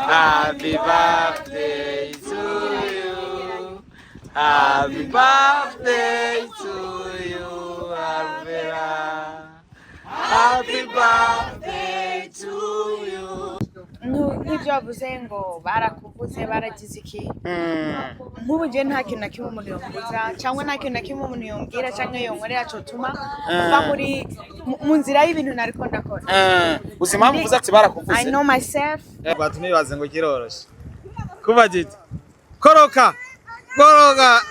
Happy birthday to you. Happy birthday to you, Alvera. Happy birthday to you. Nk'ibyo wavuze ngo barakuvuze baragize iki nk'ubu je nta kintu na kimwe umuntu yombuza cyangwa nta kintu na kimwe umuntu yombwira cyangwa yonkorera cotuma mva muri mu nzira y'ibintu nariko ndakora uzima mvuze ati barakuvuze I know myself batumye baze ngo kiroroshe kuba giti koroka koroka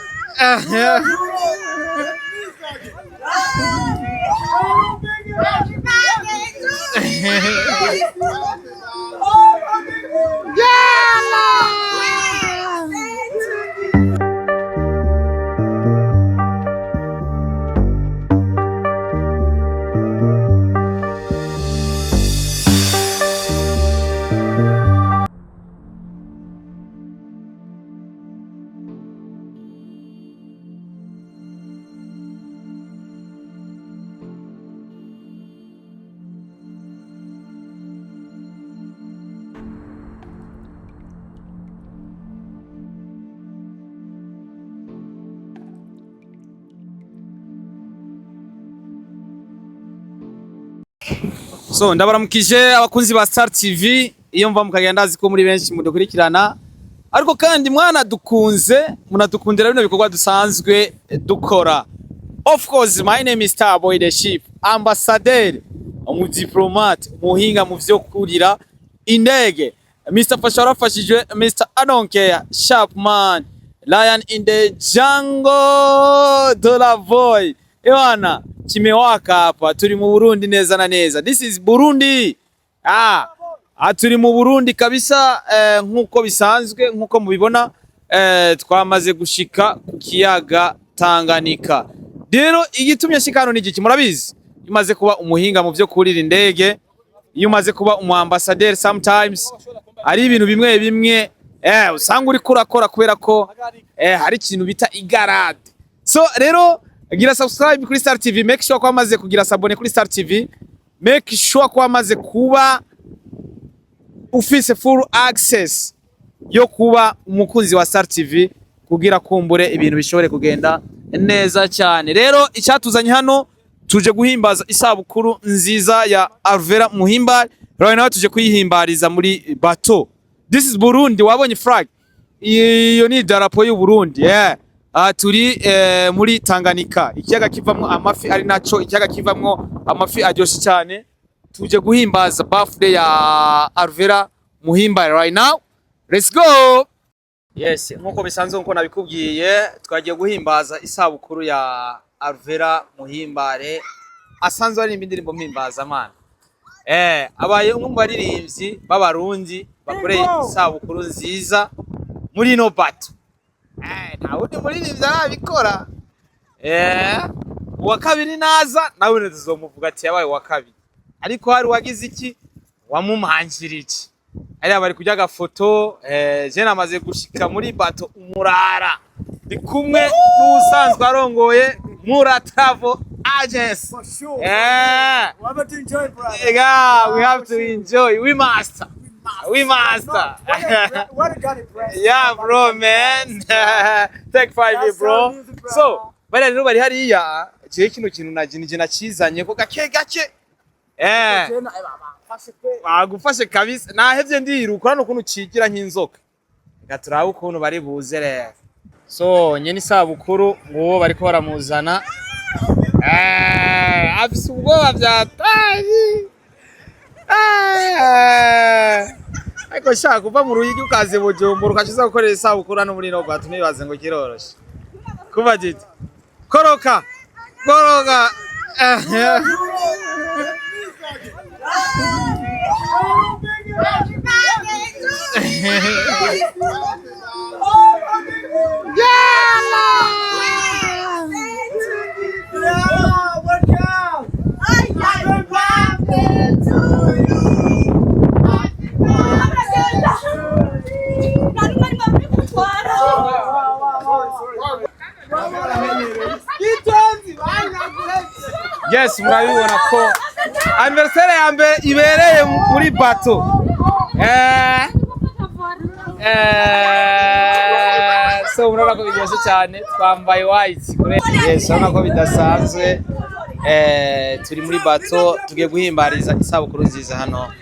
So ndabaramukije abakunzi ba Star TV iyo mva mukagenda azi ko muri benshi mudukurikirana ariko kandi mwana dukunze munadukundira bino bikorwa dusanzwe dukora. Of course my name is Starboy the Chief ambassadeur umudiplomate muhinga mu vyo kurira indege Mr. Fashara fashijwe Mr. Adonke Sharpman Lion in the jungle de la void. Ewana kimewaka hapa turi mu Burundi neza na neza. This is Burundi. Turi mu Burundi kabisa nkuko bisanzwe nkuko mubibona twamaze gushika ku kiyaga Tanganyika. Rero igitumye shikano ni giki murabizi? Imaze kuba umuhinga mu byo kurira indege, iyo umaze kuba umwambassadeur sometimes ari ibintu bimwe bimwe usanga uri kurakora kubera ko hari ikintu bita igarade. So rero gira subscribe kuri Star TV, make sure ko amaze kugira sabone kuri Star TV, make sure ko amaze kuba ufise full access yo kuba umukunzi wa Star TV kugira kumbure ibintu bishobore kugenda neza cyane. Rero icyatuzanye hano tuje guhimbaza isabukuru nziza ya Alvera Muhimbare. Right now tuje kuyihimbariza muri bato. This is Burundi, wabonye flag iyo ni darapo y'u Burundi. Turi muri Tanganyika, ikiyaga kivamwo amafi ari naco ikiyaga kivamwo amafi aryoshye cyane. Tuje guhimbaza birthday ya Alvera Muhimbare right now. Let's go. Yes, nkuko bisanzwe nkuko nabikubwiye twagiye guhimbaza isabukuru ya Alvera Muhimbare asanzwe ari indirimbo mpimbaza mana. Abaye umwe mu baririmbyi b'abarundi bakoreye isabukuru nziza muri no bato. Nta wundi muririmbyi arabikora. Uwa kabiri naza nawe tuzomuvuga ati yabaye uwa kabiri. Ariko hari wagize iki wamumanjira iki. Ari bari kujya gafoto je namaze gushika muri bato umurara. Ndi kumwe n'usanzwe arongoye Mura Travel Agency. For sure. Yeah. We have to enjoy, brother. Yeah, we have to enjoy. We must. We must. What a god impressed. Yeah, bro, man. Take 5 bro. So, bari rero bari hariya je kino kintu naje nakizanye ko gake gake. Bagufashe kabisa. Nahevye ndiruka no kuntu cigira nk'inzoka. Gaturaho ukuntu bari buze rero. So, nyene isabukuru ngo bariko baramuzana. Afise ubwoba vyataye. Ariko shaka kuva mu ruyigi ukaze Bujumbura ukaciza gukorera isabukuru hano muri Noba tumibaze ngo kiroroshe. Kuba giti. Koroka. Koroka. Yes, murabibona ko anniversaire ya mbere ibereye muri bato. So murabona ko biryoshye cyane twambaye white yes urabona ko bidasanzwe turi muri bato tugiye guhimbariza isabukuru nziza hano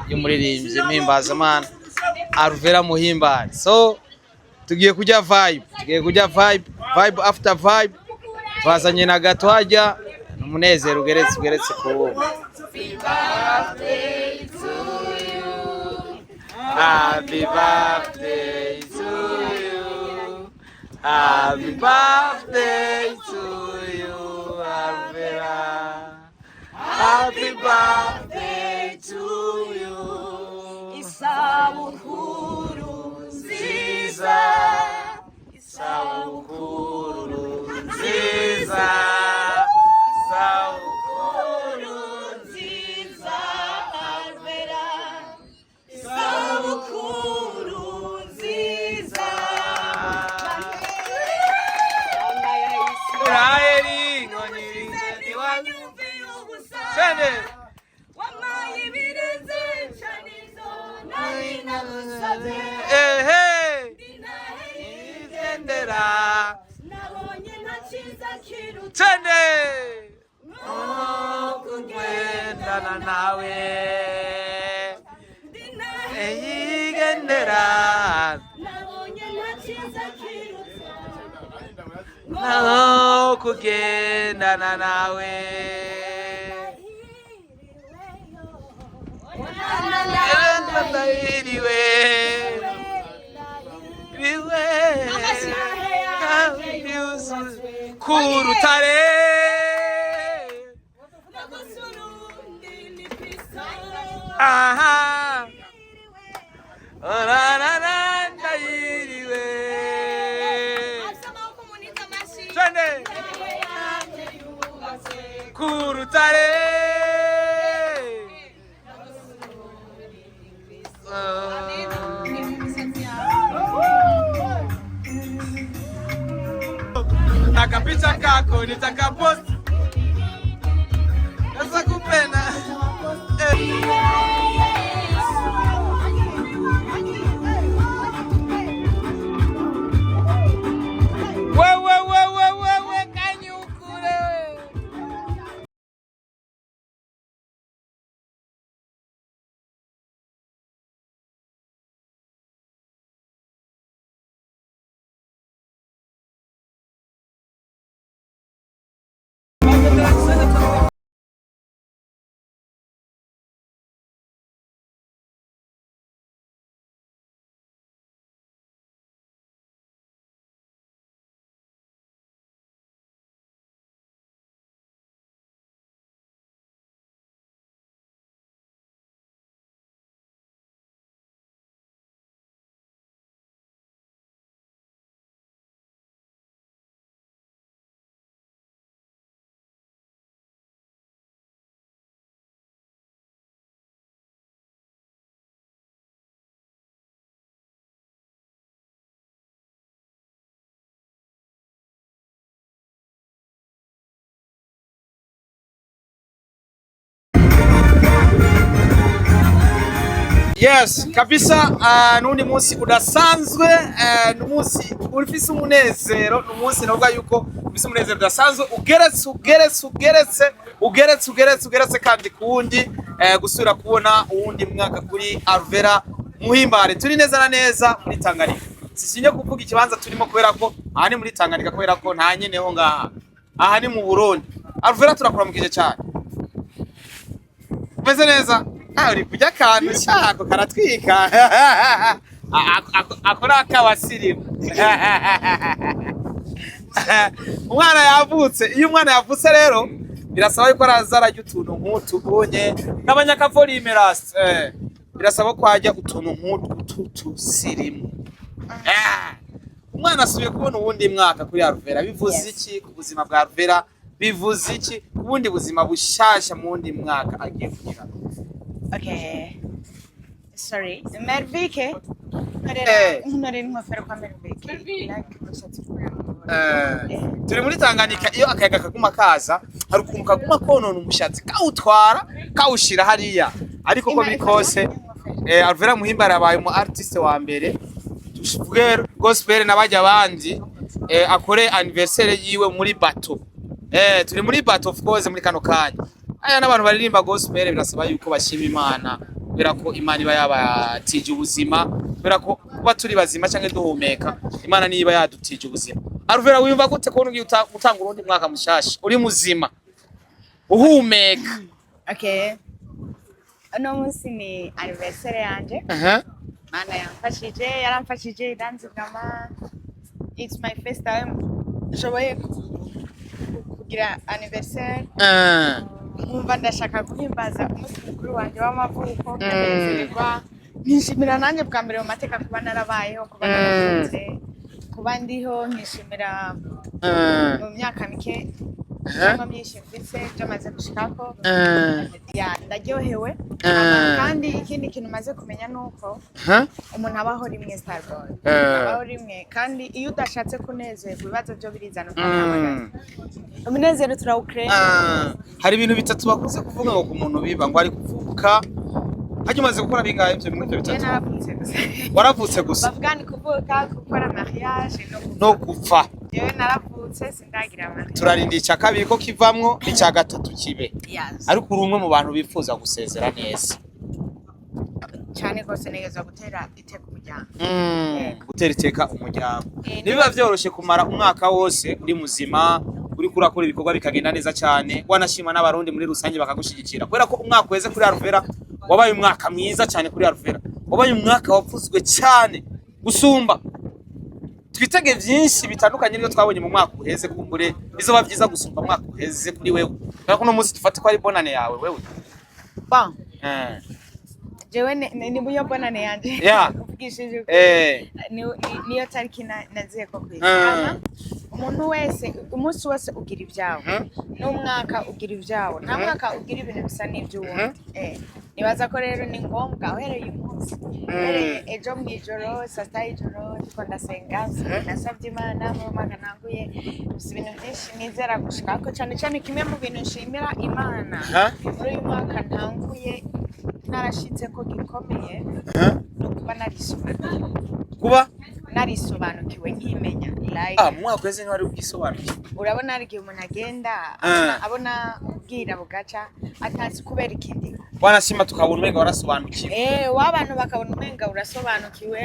y'umuririmbyi Muhimbazamana Alvera Muhimbare. So tugiye kujya vibe after vibe twazanye na gato hajya umunezero ugeretse ku Happy birthday to you. Happy birthday to you, Alvera. Happy birthday to you. Isabukuru nziza. Isabukuru nziza. Isabukuru nziza, Alvera. Isabukuru nziza. Uraheri nkonyirize niwanyumve ubusa. Sende. Wamaye ibirenze cyanizo nari nagusaze. Igendera. Nabonye ntakiza kiruta. Sende. Kugendana nawe. Igendera. Nabonye ntakiza kiruta. No kugendana nawe. Kurutare. Aha. Kurutare. Nakapicha kako nitakapost. Sasa kupenda. Wewe kanyukure. Yes, kabisa nundi munsi udasanzwe numunsi urifise umunezero numunsi navuga yuko ufise umunezero udasanzwe ugeretse kandi kuwundi gusubira kubona uwundi mwaka kuri Alvera Muhimbare. Turi neza na neza muri Tanganyika. Sisinye kuvuga ikibanza turimo kubera ko aha ni muri Tanganyika kubera ko nta nyeneho ngaha. Aha ni mu Burundi. Alvera turakuramukije cyane. Meze neza? Uri kujya kantu cyako karatwika. Akora akabasirimu. Umwana yavutse, iyo umwana yavutse rero birasaba yuko arazarajya utuntu nk'utu ubonye n'abanyakavolime ras. Birasaba ko hajya utuntu nk'utu tusirimu. Umwana asubiye kubona ubundi mwaka kuri Alvera. Bivuze iki ku buzima bwa Alvera? Bivuze iki ubundi buzima bushasha mu wundi mwaka agiye kugira? Okay. Sorry. Mervike. Nari nkofero kwa Mervike. Turi muri Tanganyika iyo akayaga kaguma kaza hari ukuntu kaguma konona umushatsi kawutwara kawushira hariya ariko ko bikose Alvera Muhimbare abaye mu artiste wa mbere tuvuge gospel n'abajya abandi akore anniversaire yiwe muri bato. Turi muri bato of course muri kano kanya. Aya n'abantu baririmba gospel birasaba yuko bashima Imana kubera ko Imana iba yabatije ubuzima, kubera ko kuba turi bazima cyangwa duhumeka Imana niba yadutije ubuzima. Alvera wiyumva gute ko ugiye utanga urundi mwaka mushasha uri muzima uhumeka? Okay. Uno munsi ni anniversaire yanje. Mana yaramfashije iranzigama. It's my first time nshoboye kugira anniversaire. Nkumva ndashaka guhimbaza umunsi mukuru wanje w'amavuko kanezerwa. Nishimira nanjye bwa mbere mu mateka kuba narabayeho, kuba naravutse, kuba ndiho, nkishimira mu myaka mike cyangwa myinshi mfise byamaze gushikako. Ndaryohewe. Kandi ikindi kintu maze kumenya nuko umuntu abaho rimwe Starboy, abaho rimwe, kandi iyo udashatse kunezerwa ibibazo byo birizana ukamamagara. Umunezero turawukrema. Hari ibintu bitatu bakuze kuvuga ngo ku muntu biba ngo ari kuvuka. Haje umaze gukora bingahe byo muri bitatu? Naravutse gusa. Waravutse gusa? Bavuga ni kuvuka, gukora mariage no gupfa. Yewe naravutse sindagira mariage. Turarindi icya kabiri ko kivamwo n'icya gatatu kibe. Yes. Ariko uri umwe mu bantu bifuza gusezera neza. Cyane ko senegeza gutera iteka umuryango. Gutera iteka umuryango. Nibiba byoroshye kumara umwaka wose uri muzima, uri kurakora ibikorwa bikagenda neza cyane, wanashima n'abarundi muri rusange bakagushigikira. Kubera ko umwaka weze kuri Alvera wabaye umwaka mwiza cyane kuri Alvera. Wabaye umwaka wapfuzwe cyane gusumba. Twitege byinshi bitandukanye niyo twabonye mu mwaka uheze kumbure bizoba byiza gusumba umwaka uheze kuri wewe. Kubera ko no munsi dufate ko ari bonane yawe wewe. Bon. Jewe ni buyo bonane yanje. Yeah. Uvugishije. Niyo tariki naziye ko kwiza. Umuntu wese umunsi wose ugira ibyawo. N'umwaka ugira ibyawo. Nta mwaka ugira ibintu bisa n'iby'uwundi. Nibaza ko rero ni ngombwa uhereye umunsi. Ejo mu ijoro, saa sita y'ijoro ndiko ndasenga, nasabye Imana mu mwaka nanguye ibintu byinshi nizera gushikako, cyane cyane kimwe mu bintu nshimira Imana. Muri uyu mwaka ntanguye narashitse ko gikomeye no kuba narisobanukiwe. Kuba narisobanukiwe nkimenya like mwaka wese ntwari ubwisobanukiwe. Urabona ari umuntu agenda abona ubwira bugaca atazi kubera ikindi. Wanashima tukabona umenga warasobanukiwe. Wabantu bakabona umenga urasobanukiwe,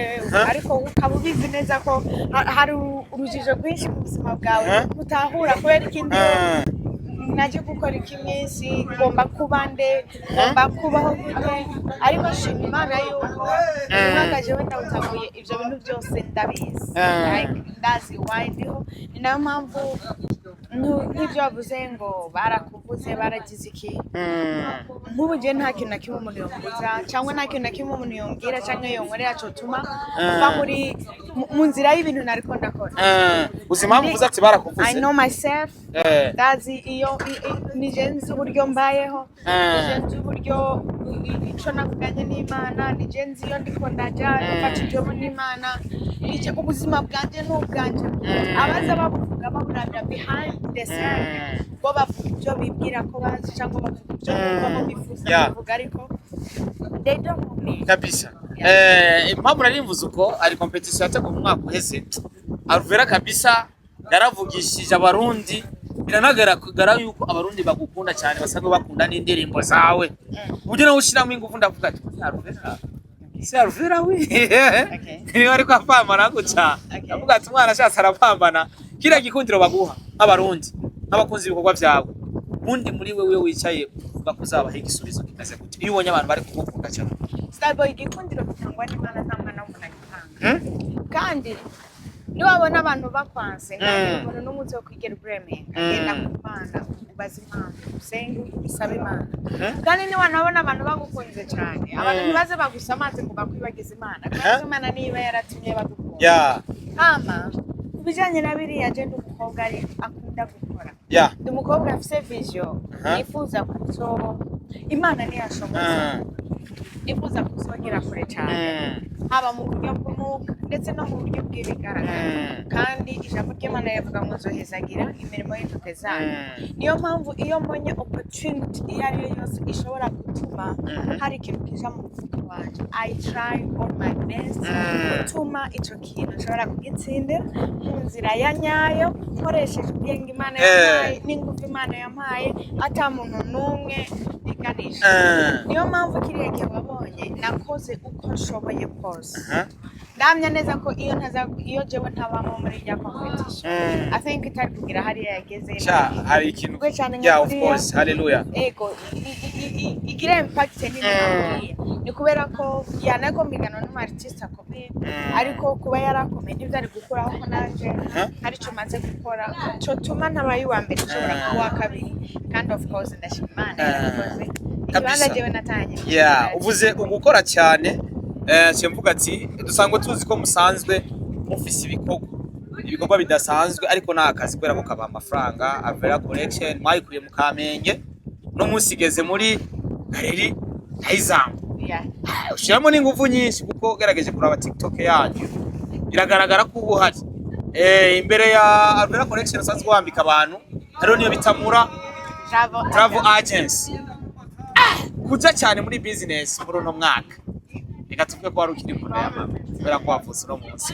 ariko ukaba ubizi neza ko hari urujijo rwinshi mu buzima bwawe utahura kubera ikindi. Naje gukora ikiminsi, ngomba kuba nde, ngomba kubaho gute, ariko shima Imana yuko umwaka jewe ndawutaguye ibyo bintu byose ndabizi. Ndazi why ndiho. Ni nayo mpamvu nk'ibyo bavuze ngo barakuvuze baragize iki. Nk'ubu je nta kintu na kimwe umuntu yombuza cyangwa nta kintu na kimwe umuntu yombwira cyangwa yonkorera cotuma mva muri mu nzira y'ibintu nariko ndakora. Uzi impamvu uvuze ati barakuvuze? I know myself. Ndazi iyo nijenzi uburyo mbayeho, nijenzi uburyo ico navuganye n'Imana, nijenzi iyo ndiko ndaja mfatijwemo n'Imana, nije ubuzima bwanje n'ubwanje. Abaza bavuga baburabira behind the scene, bo bavuga ibyo bibwira ko bazi cyangwa bavuga ibyo bumva bifuza kuvuga, ariko they don't know me. Kabisa. Impamvu narimvuze uko ari competition yateguwe mu mwaka uheze. Alvera kabisa yaravugishije abarundi, biranagaragara yuko abarundi bagukunda cyane, basanzwe bakunda n'indirimbo zawe. Uje nawe ushiramo ingufu ndavuga ati Alvera. Si Alvera we. Niyo ariko apambana guca. Ndavuga ati umwana ashatse arapambana. Kira gikundiro baguha abarundi n'abakunzi ibikorwa byawe. Undi muri wewe wicaye uvuga ko uzabaha igisubizo kikaze gute iyo ubonye abantu bari kugukunda cyane. Starboy igikundiro gitangwa n'Imana nta mwana w'umuntu agitanga. Kandi niwabona abantu bakwanse umuntu n'umunsi wo kwigera uburemeye agenda ku Mana ubaza impamvu usenge usaba Imana. Kandi niwanabona abantu bagukunze cyane, abantu ntibaze bagusamaze ngo bakwibagize Imana, kandi Imana niba yaratumye bagukunda. Hama kubijanye na biriya je ndumukobwa ari akunda gukora. Ndumukobwa afise vision, yifuza kuzo Imana niyashobora. nifuza kuzogera kure cyane haba mu buryo bw'umwuka ndetse no mu buryo bw'ibigaragara kandi ijambo ry'Imana rivuga ngo nzohezagira imirimo y'intoke zanyu niyo mpamvu iyo mbonye opportunity iyo ari yo yose ishobora gutuma hari ikintu kija mu mufuka wanje I try all my best gutuma ico kintu nshobora kugitsindira mu nzira ya nyayo nkoresheje ubwenge Imana yampaye n'ingufu Imana yampaye ata muntu n'umwe biganisha niyo mpamvu kiriya gihe wabonye nakoze uko nshoboye kose ndamya neza ko iyo jewe ntabamo muri rya competition I think itari kugira hariya yageze hari ikintu yeah of course hallelujah ego igira impact nini ni kubera ko yanako migano n'umu artist akomeye ariko kuba yarakomeye nivyo ari gukuraho ko nanje hari cyo maze gukora cyo tuma ntabaye wa mbere ushobora kuba wa kabiri kandi of course ndashima Imana yakoze ikibanza jewe natanye yeah uvuze ugukora cyane cyemvuga ati dusangwe tuzi ko musanzwe mufise ibikorwa bidasanzwe ariko nta kazi kubera ko kaba amafaranga Avera Collection mwayikuriye mu Kamenge no musigeze muri galeri Taizamu ushiramo n'ingufu nyinshi kuko gerageje kuraba TikTok yanyu biragaragara ko ubu hari imbere ya Avera Collection sanzwe wambika abantu hariho niyo bitamura travel agency kuja cyane muri business muri no mwaka reka tuvuge ko wari ukiri mu nama kubera ko wavutse no munsi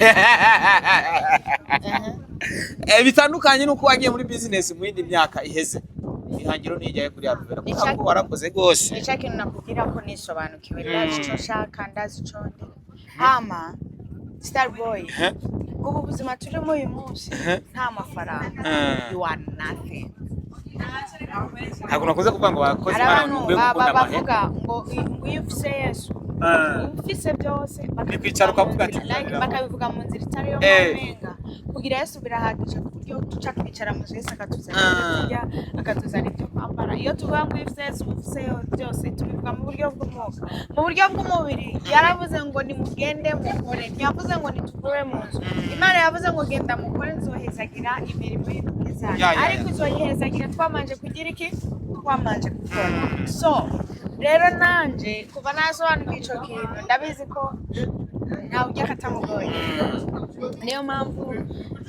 bitandukanye nuko wagiye muri business mu yindi myaka iheze ihangiro nijyaye kuri Avera kuko warakoze gose nicyo kintu nakubwira ko nisobanukiwe ndazi icyo nshaka ndazi icyo ndi ama Starboy ubu buzima turimo uyu munsi nta mafaranga you are nothing ntabwo nakoze kuvuga ngo bakoze bavuga ngo iyo ufise Yesu ufise byose bakwicara ukavuga ati bakabivuga mu nzira itari yo mamenga kugira Yesu birahagije kuburyo tuca twicara mu Yesu akatuzanira akatuzanira ibyo kwambara iyo tuvuga ngo ufise Yesu ufise byose tubivuga mu buryo bw'umwuka mu buryo bw'umubiri yaravuze ngo nimugende mukore ntiyavuze ngo nitukure mu nzu Imana yavuze ngo genda mukore nzohezagira imirimo y'intoke zanyu ariko izoyihezagira twamanje kugira iki twamanje gukora so rero nanje kuva nasobanukiwe ico kintu ndabizi ko ntawe ujya katamugoye niyo mpamvu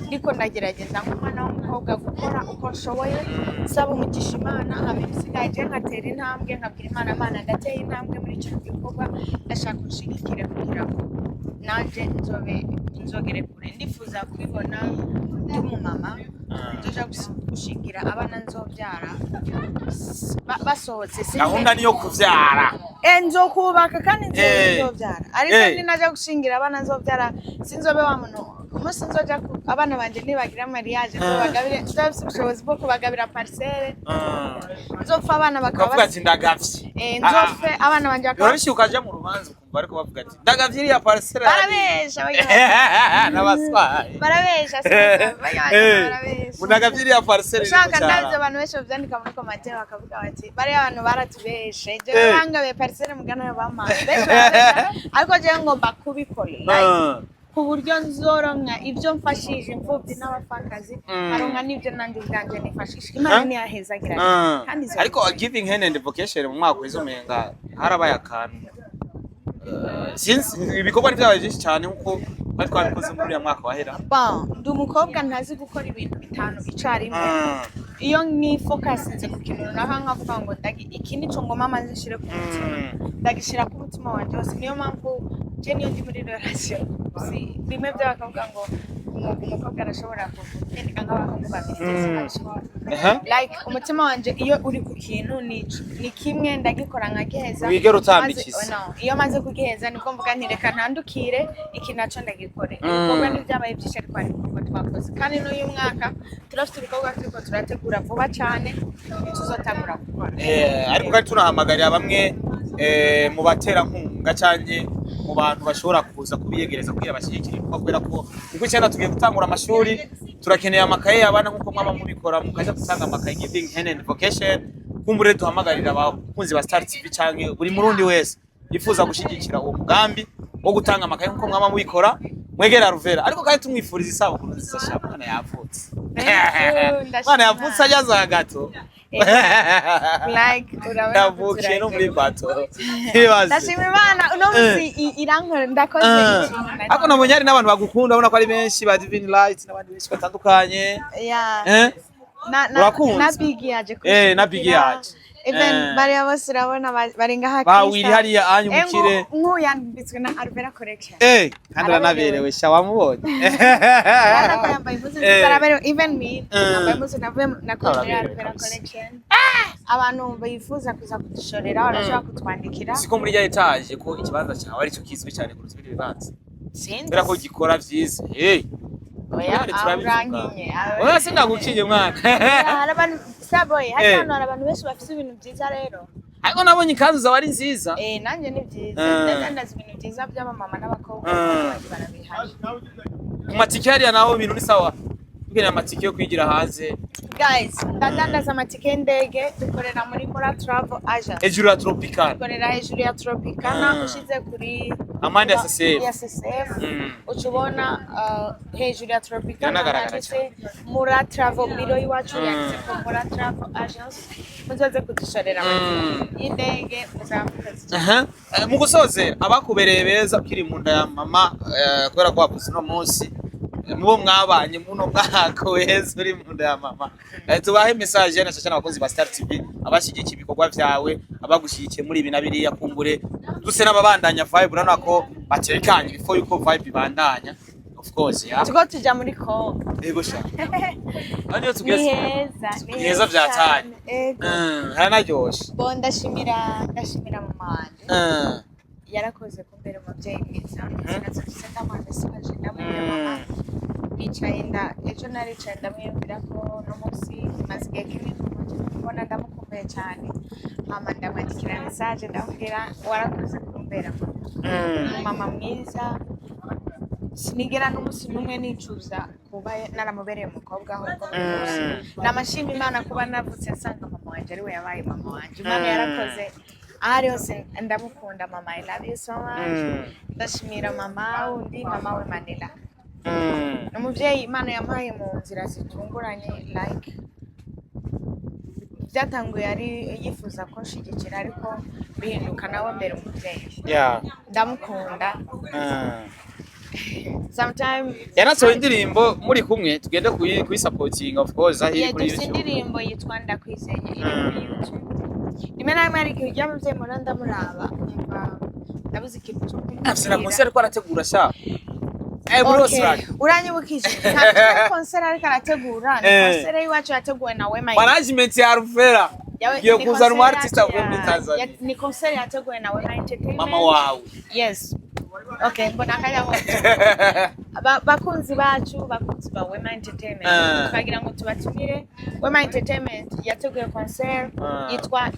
ndiko ndagerageza nk'umwana w'umukobwa gukora uko nshoboye saba umugisha Imana nkabisigaje nkatera intambwe nkabwira Imana ndateye intambwe muri icyo gikorwa ndashaka gushigikira kugira ngo nanje nzogere kure ndifuza kwibona ndi umumama nzoja gushingira abana nzobyara basohotse gahunda niyo kuvyara nzokubaka kandi nzobyara ariko ninaja gushingira abana nzobyara sinzobe wa muntu umunsi nzoja abana banje nibagira mariage ngo bagabire nzafise ubushobozi bwo kubagabira parcelle nzopfa abana bakavuga ati ndagavye nzofe abana banje bakaba ukaja mu rubanza ukumva ariko bavuga ati ndagavye iriya parcelle barabesha n'abaswaye barabesha ndagavye iriya parcelle ushaka ndabize abantu benshi bavyandika muri commentaire bakavuga bati bari abantu baratubeshe je bangabe parcelle mugana yo bamaze ariko je ngomba kubikora ku buryo nzoronka ibyo mfashije imfubyi n'abapfakazi aronka n'ibyo nandi bwanje nifashisha Imana niyahezagira kandi ariko giving hand and vocation mu mwaka w'izumenga harabaye akantu since ibikorwa byabaye byinshi cyane nkuko bari twabikoze muri ya mwaka wahera ndi umukobwa ntazi gukora ibintu bitanu icarimwe iyo nkifokasinze ku kintu runaka nkavuga ngo iki nico ngoma maze nshire ku mutima ndagishira ku mutima wanje wose niyo mpamvu je niyo ndi muri relation bimwe by'abakavuga ngo umukobwa arashobora kugenda nk'abahungu babiri like umutima wanje iyo uri ku kintu ni kimwe ndagikora nkagiheza wigera utambikise iyo maze kugiheza niko mvuga nti reka ntandukire iki naco ndagikore ibikorwa n'ibyabaye byinshi ariko ari ibikorwa twakoze kandi n'uyu mwaka turafite ibikorwa turiko turategura vuba cyane tuzotangura gukora ariko kandi tunahamagarira bamwe mu baterankunga cyane mu bantu bashobora kuza kubiyegereza kugira bashyigikire kubera ko uko cyane tugiye gutangura amashuri turakeneye amakaye y'abana nkuko mwaba mubikora mukaje gutanga amakaye giving hand and vocation kumbure duhamagarira abakunzi ba Star TV canke buri murundi wese yifuza gushigikira uwo mugambi wo gutanga amakaye nkuko mwaba mubikora mwegera Ruvera ariko kandi tumwifuriza isabukuru nziza sha mwana yavutse mwana yavutse ajaza gato like urabona ndavukiye no muri bato ibaze ndashima Imana uno munsi irankora ndakoze ikintu ako nabonye hari n'abantu bagukunda ubona ko ari benshi ba Divine Light n'abandi benshi batandukanye na Biggie yaje na Biggie yaje even bari bose urabona bari ngaha bawiri hariya anyu mukire nk'uyambitswe na Alvera Collection kandi aranaberewe sha wamubonye ko yambaye impuzu zaraberewe even me yambaye impuzu navuye na Alvera Collection abantu bifuza kuza kudushorera barashaka kutwandikira siko muri ya etage ko ikibanza cyawe ari cyo kizwi cyane kuruta ibindi bibanza bera ko gikora vyiza oya arankinye oya sindagukinye mwana abantu saboye hano abantu benshi bafite ibintu byiza rero ariko nabonye ikanzu zawe ari nziza nanjye ni byiza ndazi ibintu byiza by'abamama n'abakobwa barabihaye ku matike hariya naho ibintu ni sawa mbwira amatike yo kwigira hanze guys ndadandaza amatike y'indege dukorera muri Mura Travel Agent hejuru ya Tropicana dukorera hejuru ya Tropicana ushize kuri amande ya SSF ucubona hejuru ya Tropicana handitse Mura Travel Bureau iwacu yanditse ko Mura Travel Agent muzaze kudushorera y'indege muzamukazi mu gusoze abakubereye beza ukiri mu nda ya mama kubera ko wakuze no munsi mubo mwabanye muno mwaka weza uri mu nda ya mama tubahe message yana cyane abakozi ba Star TV abashyigikiye ibikorwa byawe abagushyigikiye muri ibi nabiriya kumbure duse n'ababandanya vibe urana ko batekanye before yuko vibe ibandanya of course tuko tuja muri ko yego sha ariyo tugeze neza byatanye haranaryoshe bo ndashimira mama wanje yarakoze kumbera umubyeyi mwiza sinazose ndamwandasibaje ndamwira nicaye ejo naricaye ndamwiyumvira ko n'umunsi maze igihe kinini mbona ndamukumbuye cyane mama ndamwandikira message ndamubwira warakoze kumbera mama mwiza sinigera n'umunsi n'umwe nicuza kuba naramubereye umukobwa ahubwo namashima Imana kuba navutse nsanga mama wanje ari we yabaye mama wanje Imana yarakoze ahari hose ndamukunda mama I love you so much ndashimira mama we Manila n'umuvyeyi Imana yampaye mu nzira zitunguranye like byatanguye ari yifuza ko nshigikira ariko bihinduka nawe mbere umuvyeyi ndamukunda sometimes yanasohoye indirimbo muri kumwe tugende kuyi supporting of course ahi kuri YouTube indirimbo yitwa Ndakwizeye iri YouTube rimwe na rimwe ariko ujya mu byeyi muranda muraba ndabuze ikintu cyo afite concert ko arategura sha uranyibukije nta concert ariko arategura ni concert y'iwacu yateguwe na Wema management ya Alvera yo kuzana umu artist avuye muri Tanzania ni concert yateguwe na Wema Entertainment mama wawe yes okay mbona kaya bakunzi bacu bakunzi ba Wema Entertainment twagira ngo tubatumire Wema Entertainment yateguye concert yitwa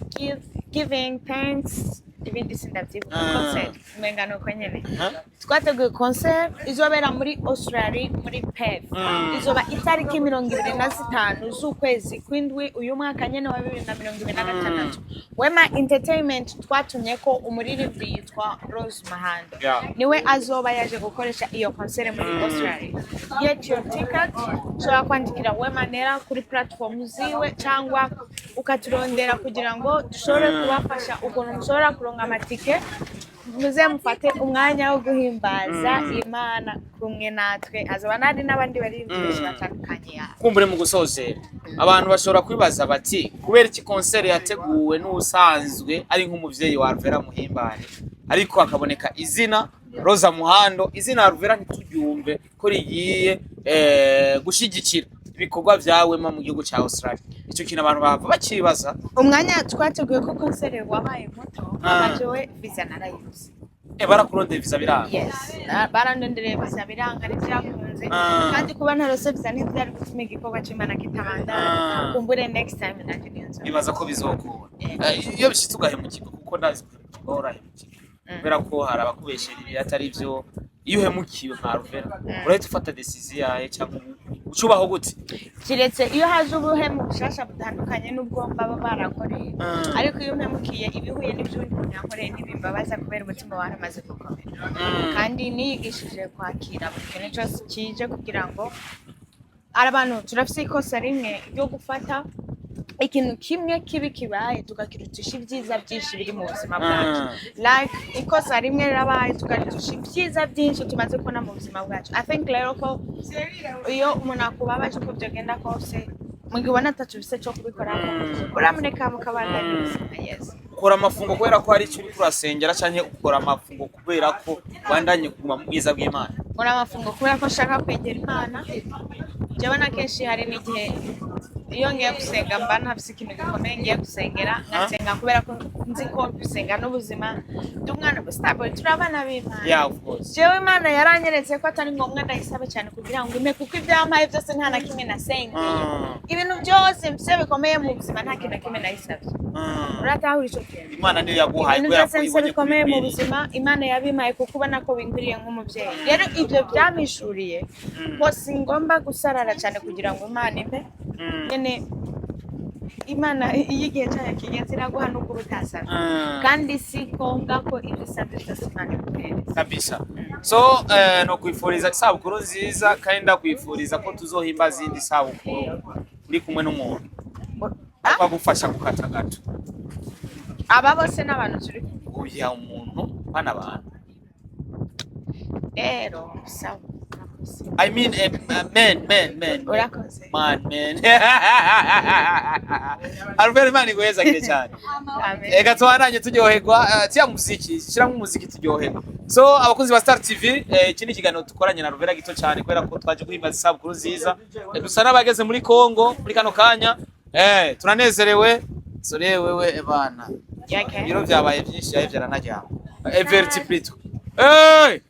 Giving Thanks ibindi sindavyibuka concert mengano ko nyene twateguye concert izobera muri Australia muri Perth izoba itariki 25 z'ukwezi kw'indwi uyu mwaka nyene wa 2026 Wema Entertainment twatumye ko umuririmbyi yitwa Rose Mahando niwe azoba yaje gukoresha iyo concert muri Australia get your ticket so kwandikira Wema Nera kuri platform ziwe cyangwa ukaturondera kugira ngo dushobore kubafasha ukuntu mushobora kuronga amatike muze mufate umwanya wo guhimbaza Imana kumwe natwe azaba nari n'abandi bari byinshi batandukanye kumbure mu gusozera abantu bashobora kwibaza bati kubera iki concert yateguwe n'usanzwe ari nk'umuvyeyi wa Alvera Muhimbane ariko akaboneka izina Rosa Muhando izina Alvera ntituryumve ko rigiye gushigikira ibikorwa byawe mu gihugu cya Australia icyo kintu abantu bava bakibaza umwanya twateguye ko concert wabaye muto abajewe visa narayuze barakurondera visa biranga yes barandondera visa biranga n'ibyakunze kandi kuba ntarose visa ntibyari gutuma igikorwa cy'Imana kitabanda kumbure next time nanje niyo bibaza ko bizokura iyo bishitse ugahemukirwa kuko ndazi ko urahemukirwa kubera ko hari abakubeshera ibi atari byo iyo uhemukiwe nka Alvera urahita ufata decision yawe cyangwa ucubaho gute kiretse iyo haje ubuhemu bushasha butandukanye n'ubwo baba barakoreye ariko iyo uhemukiye ibihuye n'ibyundi byakoreye n'ibimbabaza kubera umutima waramaze gukomera kandi niyigishije kwakira buri kintu cyose kije kugira ngo abantu turafise ikosa rimwe ryo gufata ikintu kimwe kibi kibaye tugakirutisha ibyiza byinshi biri mu buzima bwacu like ikosa rimwe rirabaye tugakirutisha ibyiza byinshi tumaze kubona mu buzima bwacu. I think rero ko iyo umuntu akubabaje uko byagenda kose mugibona atacubise cyo kubikora uramureka mukabandanya ubuzima. Yes, ukora amafungo kubera ko hari icyo uri kurasengera cyane ukora amafungo kubera ko wandanye kuguma mu bwiza bw'Imana. Ukora amafungo kubera ko shaka kwegera Imana. Jabana kenshi hari n'igihe iyo ngiye gusenga mba ntafise ikintu gikomeye ngiye gusengera ngasenga kubera ko nzi ko gusenga n'ubuzima ndumwana stable turabana b'Imana. Yeah, of course. Jewe Imana yaranyeretse ko atari ngombwa ndayisabe cyane kugira ngo ime kuko ibyamaye byose nta na kimwe nasengeye. Ibintu byose mfise bikomeye mu buzima nta kintu na kimwe nayisabye. Uratahura ico kintu. Imana niyo yaguhaye kubera ko ibintu bikomeye mu buzima Imana yabimaye kuko ubona ko bingwiriye nk'umubyeyi. Rero ibyo byamishuriye ko singomba gusarara cyane kugira ngo Imana impe nyene Imana igihe cyayo kigeze iraguha n'uko utasaba kandi si ngombwa ko ibisabye byose Imana ikuhereza kabisa. So no kwifuriza isabukuru nziza kandi ndakwifuriza ko tuzohimbaza izindi sabukuru uri kumwe n'umuntu akagufasha gukata gato. Aba bose n'abantu turi Uya umuntu bana abantu rero sawa. I mean man. Urakoze. Man. Albert Mani gweza kile cyane. Amen. Ega twananye turyoherwa tiya muziki, shiramo umuziki turyoherwa. So abakunzi ba Star TV iki ni kiganiro dukoranye na Ruvera Gito cyane kubera ko twaje guhimbaza isabukuru nziza. Dusa nabageze muri Kongo muri kano kanya. Turanezerewe. So wewe bana. Yake. Biro byabaye byinshi yaje byaranajya. Everti Plito. Hey!